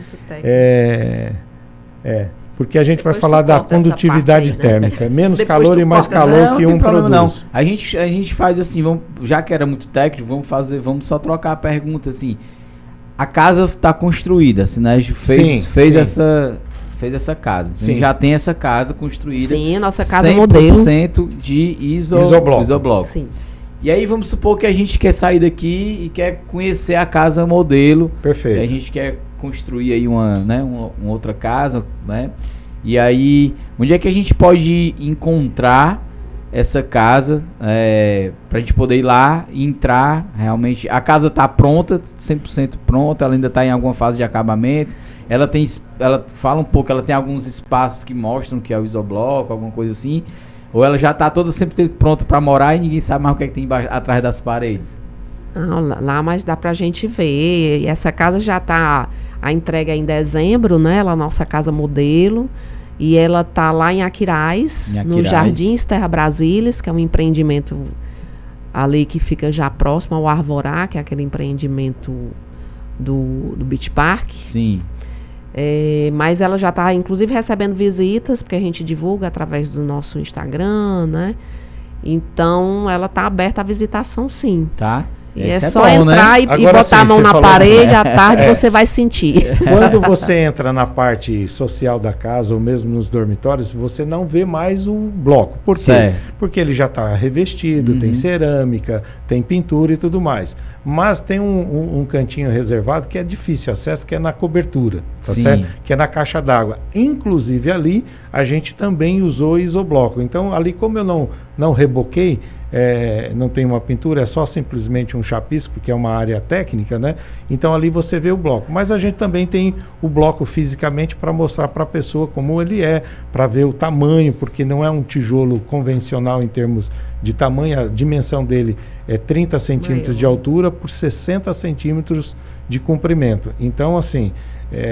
Porque a gente vai falar da condutividade térmica. Menos calor e mais calor que um produz. Não. A gente faz assim, já que era muito técnico, vamos só trocar a pergunta assim. A casa está construída, assim, né? A gente fez essa casa. Então já tem essa casa construída. Sim, nossa casa modelo. 100% de isobloco. Sim. E aí vamos supor que a gente quer sair daqui e quer conhecer a casa modelo. Perfeito. E a gente quer construir aí uma outra casa, né? E aí, onde é que a gente pode encontrar essa casa pra gente poder ir lá e entrar realmente? A casa tá pronta, 100% pronta, ela ainda tá em alguma fase de acabamento. Ela fala um pouco, ela tem alguns espaços que mostram que é o isobloco, alguma coisa assim. Ou ela já tá toda sempre pronta para morar e ninguém sabe mais o que é que tem atrás das paredes? Não, lá, mas dá pra gente ver. E essa casa já tá, a entrega é em dezembro, né? Ela é a nossa casa modelo. E ela tá lá em Aquiraz, no Jardins Terra Brasília, que é um empreendimento ali que fica já próximo ao Arvorá, que é aquele empreendimento do Beach Park. Sim. Mas ela já está, inclusive, recebendo visitas, porque a gente divulga através do nosso Instagram, né? Então, ela está aberta à visitação, sim. Tá. E é só bom, entrar, né? E botar a mão na parede, à tarde você vai sentir. Quando você entra na parte social da casa, ou mesmo nos dormitórios, você não vê mais o bloco. Por quê? Certo. Porque ele já está revestido, tem cerâmica, tem pintura e tudo mais. Mas tem um cantinho reservado que é difícil acesso, que é na cobertura, tá certo? Que é na caixa d'água. Inclusive ali, a gente também usou isobloco. Então ali, como eu não reboquei, não tem uma pintura, é só simplesmente um chapisco, porque é uma área técnica, né? Então ali você vê o bloco. Mas a gente também tem o bloco fisicamente para mostrar para a pessoa como ele é, para ver o tamanho, porque não é um tijolo convencional em termos de tamanho. A dimensão dele é 30 centímetros de altura por 60 centímetros de comprimento. Então, assim,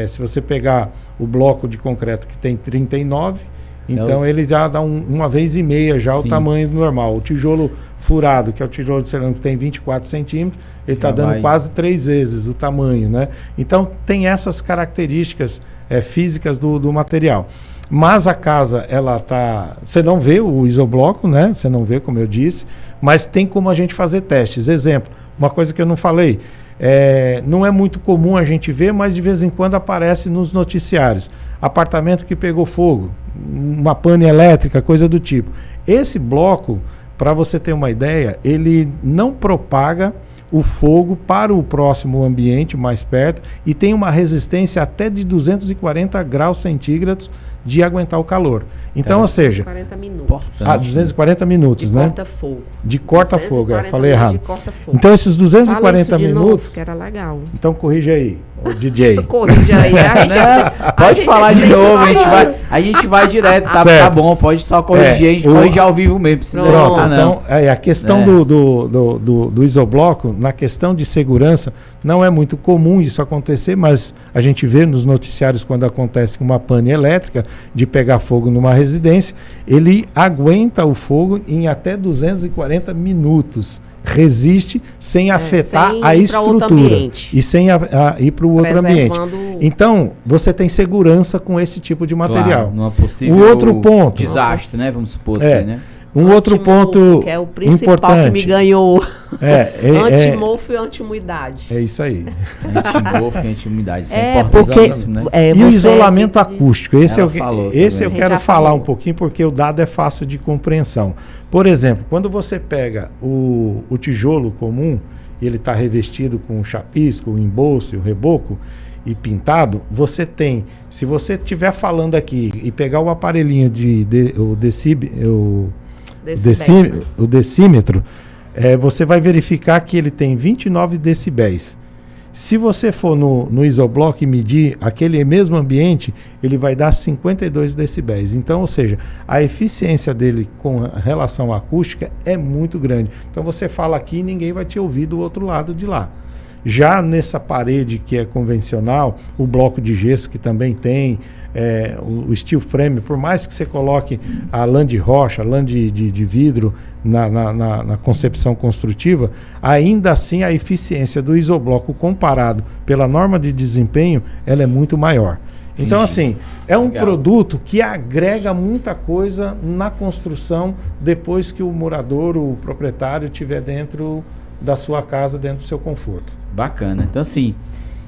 se você pegar o bloco de concreto que tem 39, então ele já dá uma vez e meia já o tamanho do normal. O tijolo furado, que é o tijolo de cerâmica, que tem 24 centímetros, ele está dando quase 3 vezes o tamanho, né? Então tem essas características físicas do material. Mas a casa, ela tá... Você não vê o isobloco, né? Você não vê, como eu disse, mas tem como a gente fazer testes. Exemplo, uma coisa que eu não falei, não é muito comum a gente ver, mas de vez em quando aparece nos noticiários. Apartamento que pegou fogo, uma pane elétrica, coisa do tipo. Esse bloco, para você ter uma ideia, ele não propaga o fogo para o próximo ambiente mais perto e tem uma resistência até de 240 graus centígrados de aguentar o calor. Então, ou seja... 240 minutos. 240 minutos, de né? Corta-fogo. De corta-fogo, falei errado. Corta-fogo. Então, esses 240 minutos... Novo, que era legal. Então, corrige aí, o DJ. Corrige aí. Pode falar de novo, a gente vai direto, tá bom, pode só corrigir, a gente corrige ao vivo mesmo, precisa não. Então, a questão do isobloco, na questão de segurança, não é muito comum isso acontecer, mas a gente vê nos noticiários quando acontece uma pane elétrica, de pegar fogo numa residência, ele aguenta o fogo em até 240 minutos. Resiste sem afetar a estrutura e sem ir para o outro ambiente. Então, você tem segurança com esse tipo de material. Numa possível outro ponto, desastre, né? Vamos supor assim, né? Outro ponto que é o principal importante. Que me ganhou. Antimofo e anti-umidade. É isso aí. Antimofo e anti-umidade. Isso é importantíssimo, né? E o isolamento acústico. Esse eu quero falar um pouquinho, porque o dado é fácil de compreensão. Por exemplo, quando você pega o tijolo comum, e ele está revestido com o chapisco, o embolso, o reboco, e pintado, você tem, se você estiver falando aqui e pegar o aparelhinho o decímetro, você vai verificar que ele tem 29 decibéis. Se você for no isobloco e medir aquele mesmo ambiente, ele vai dar 52 decibéis. Então, ou seja, a eficiência dele com relação à acústica é muito grande. Então você fala aqui e ninguém vai te ouvir do outro lado de lá. Já nessa parede que é convencional, o bloco de gesso que também tem, o steel frame, por mais que você coloque a lã de rocha, a lã de vidro na concepção construtiva, ainda assim a eficiência do isobloco comparado pela norma de desempenho, ela é muito maior. Então, assim, é um produto que agrega muita coisa na construção depois que o morador, o proprietário, estiver dentro da sua casa, dentro do seu conforto. Bacana. Então, assim,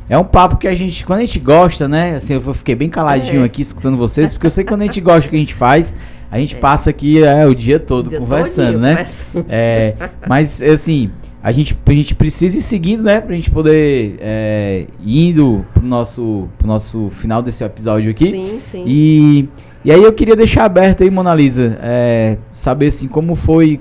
é um papo que quando a gente gosta, né? Assim, eu fiquei bem caladinho aqui escutando vocês, porque eu sei que quando a gente gosta do que a gente faz, A gente passa aqui o dia todo conversando, né? Mas, assim, a gente precisa ir seguindo, né? Pra gente poder indo pro nosso final desse episódio aqui. Sim, sim. E aí eu queria deixar aberto aí, Mona Lisa, saber assim, como foi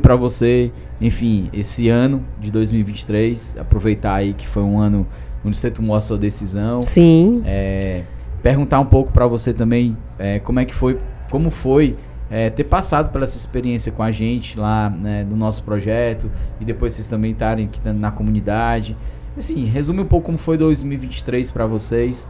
para você, enfim, esse ano de 2023, aproveitar aí que foi um ano onde você tomou a sua decisão. Sim. Perguntar um pouco para você também como foi ter passado por essa experiência com a gente lá, né, no nosso projeto, e depois vocês também estarem aqui na comunidade. Assim, resume um pouco como foi 2023 para vocês.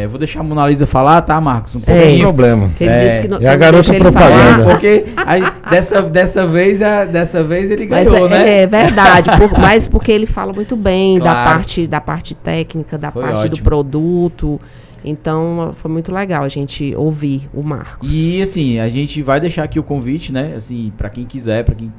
Vou deixar a Mona Lisa falar, tá, Marcos? Um pouquinho. Sem problema. Ele disse que não, é a garota propaganda. Porque aí, dessa vez ele ganhou, né? É verdade, mas porque ele fala muito bem Claro. da parte técnica, da Foi parte do ótimo. produto. Então, foi muito legal a gente ouvir o Marcos. E assim, a gente vai deixar aqui o convite, né? Assim, para quem quiser, para quem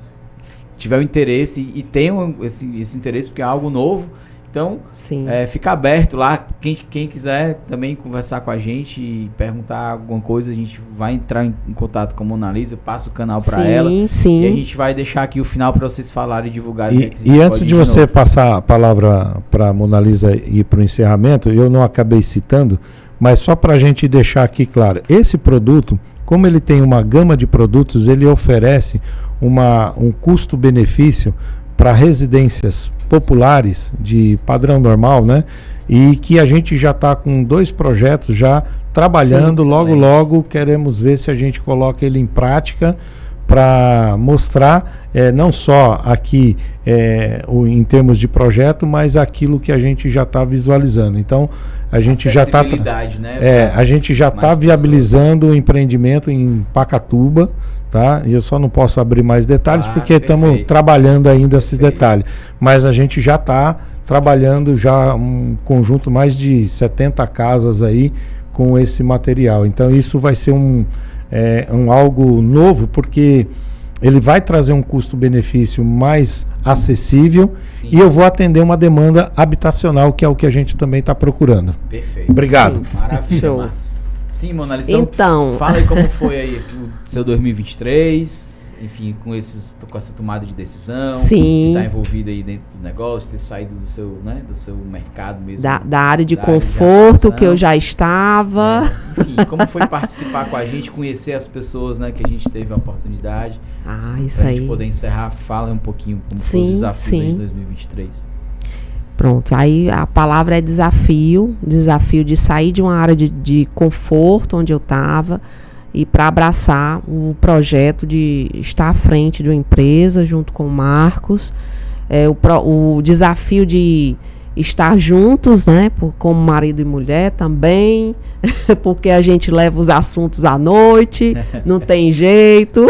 tiver o interesse e tenha esse interesse, porque é algo novo. Então, Sim. fica aberto lá. Quem quiser também conversar com a gente e perguntar alguma coisa, a gente vai entrar em contato com a Mona Lisa, passa o canal para ela. Sim. E a gente vai deixar aqui o final para vocês falarem e divulgarem. E antes de você passar a palavra para a Mona Lisa e para o encerramento, eu não acabei citando, mas só para a gente deixar aqui claro, esse produto, como ele tem uma gama de produtos, ele oferece um custo-benefício para residências populares de padrão normal, né? E que a gente já está com 2 projetos já trabalhando, Sim, logo queremos ver se a gente coloca ele em prática para mostrar não só aqui em termos de projeto, mas aquilo que a gente já está visualizando. Então a gente já está né, a gente já está viabilizando o empreendimento em Pacatuba, tá? E eu só não posso abrir mais detalhes porque estamos trabalhando ainda esses detalhes. Mas a gente já está trabalhando já um conjunto mais de 70 casas aí com esse material. Então isso vai ser algo novo, porque ele vai trazer um custo-benefício mais acessível. Sim. E eu vou atender uma demanda habitacional, que é o que a gente também está procurando. Perfeito. Obrigado. Maravilha, Show. Marcos. Sim, Mona Lisa. Então, Fala aí como foi aí o seu 2023, enfim, com essa tomada de decisão. Sim. De estar envolvido aí dentro do negócio, ter saído do seu mercado mesmo. da área de da área de conforto atuação. que eu já estava. Enfim, como foi participar com a gente, conhecer as pessoas, né, que a gente teve a oportunidade. Isso Pra aí. gente poder encerrar, fala um pouquinho como Sim, foram os desafios aí de sim. 2023. Pronto, aí a palavra é desafio de sair de uma área de conforto onde eu estava e para abraçar o projeto de estar à frente de uma empresa junto com o Marcos, o desafio de estar juntos, né, como marido e mulher também, porque a gente leva os assuntos à noite, não tem jeito.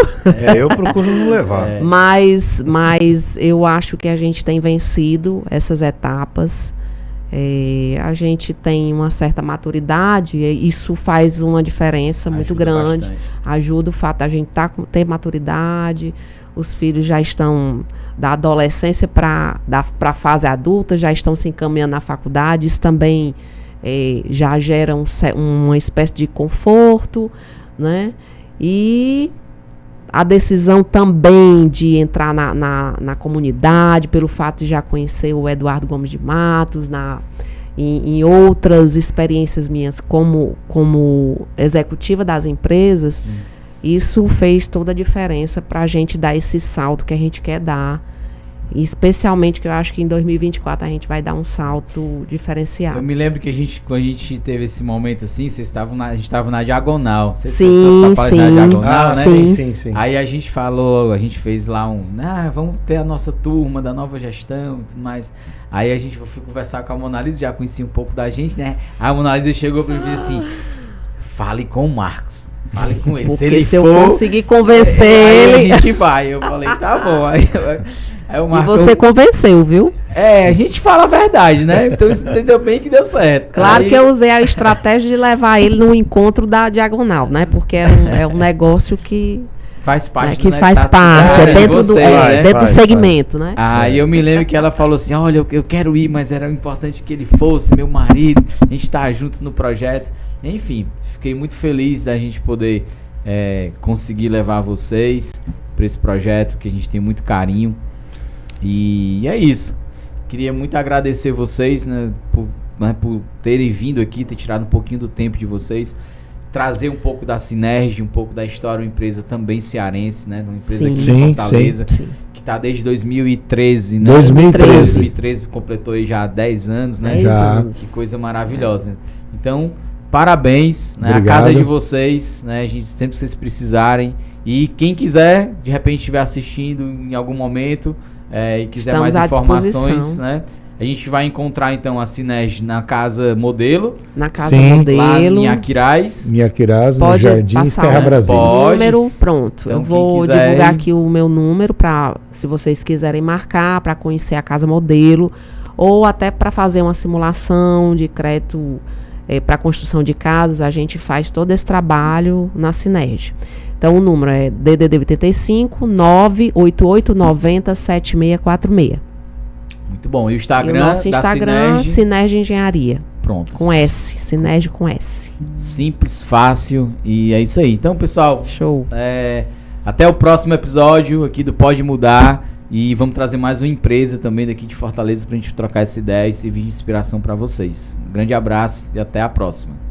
Eu procuro não levar. Mas eu acho que a gente tem vencido essas etapas. A gente tem uma certa maturidade, e isso faz uma diferença muito grande. Bastante. Ajuda o fato da gente ter maturidade, os filhos já estão da adolescência para a fase adulta, já estão se encaminhando na faculdade, isso também já gera uma espécie de conforto, né? E a decisão também de entrar na comunidade, pelo fato de já conhecer o Eduardo Gomes de Matos, em outras experiências minhas como executiva das empresas. Sim. Isso fez toda a diferença para a gente dar esse salto que a gente quer dar. E especialmente que eu acho que em 2024 a gente vai dar um salto diferenciado. Eu me lembro que quando a gente teve esse momento assim, a gente estava na diagonal. Sim. Na diagonal, né? Sim. Aí a gente fez lá vamos ter a nossa turma da nova gestão e tudo mais. Aí a gente foi conversar com a Mona Lisa, já conhecia um pouco da gente, né? Aí a Mona Lisa chegou pra mim e disse assim, fale com o Marcos. Fale com ele. Porque se for, eu conseguir convencer aí ele... a gente vai. Eu falei, tá bom. Aí o Marcos, E você convenceu, viu? a gente fala a verdade, né? Então isso entendeu bem que deu certo. Claro aí, que eu usei a estratégia de levar ele no encontro da diagonal, né? Porque é um negócio que faz parte, que faz parte, de dentro vocês, do segmento, né? Aí eu me lembro que ela falou assim, olha, eu quero ir, mas era importante que ele fosse, meu marido, a gente tá junto no projeto. Enfim, fiquei muito feliz da gente poder conseguir levar vocês para esse projeto que a gente tem muito carinho. E é isso. Queria muito agradecer vocês, né, por terem vindo aqui, ter tirado um pouquinho do tempo de vocês, trazer um pouco da Synergy, um pouco da história, uma empresa também cearense, né, uma empresa aqui de Fortaleza, que está desde 2013, né? 2013 completou aí já 10 anos, né? 10 anos. Que coisa maravilhosa. Então, parabéns, né? Obrigado. A casa é de vocês, né? A gente sempre que vocês precisarem. E quem quiser, de repente estiver assistindo em algum momento e quiser Estamos mais à informações, disposição. né? A gente vai encontrar então a Synergy na casa modelo, Na casa Sim. modelo. lá em Aquiraz. Minha Quiraz, no Pode Jardins passar Terra o Brasil. Pode. número, pronto. Então, eu vou quem quiser divulgar aí- aqui o meu número para, se vocês quiserem marcar, para conhecer a casa modelo, ou até para fazer uma simulação de crédito para construção de casas. A gente faz todo esse trabalho na Synergy. Então o número é DDD 85 988 90 7646. Muito bom. E o E Instagram, o nosso da Instagram, Synergy. Synergy Engenharia, Pronto. com S, Synergy com S. Simples, fácil e é isso aí. Então, pessoal, Show. até o próximo episódio aqui do Pode Mudar e vamos trazer mais uma empresa também daqui de Fortaleza pra gente trocar essa ideia e servir de inspiração para vocês. Um grande abraço e até a próxima.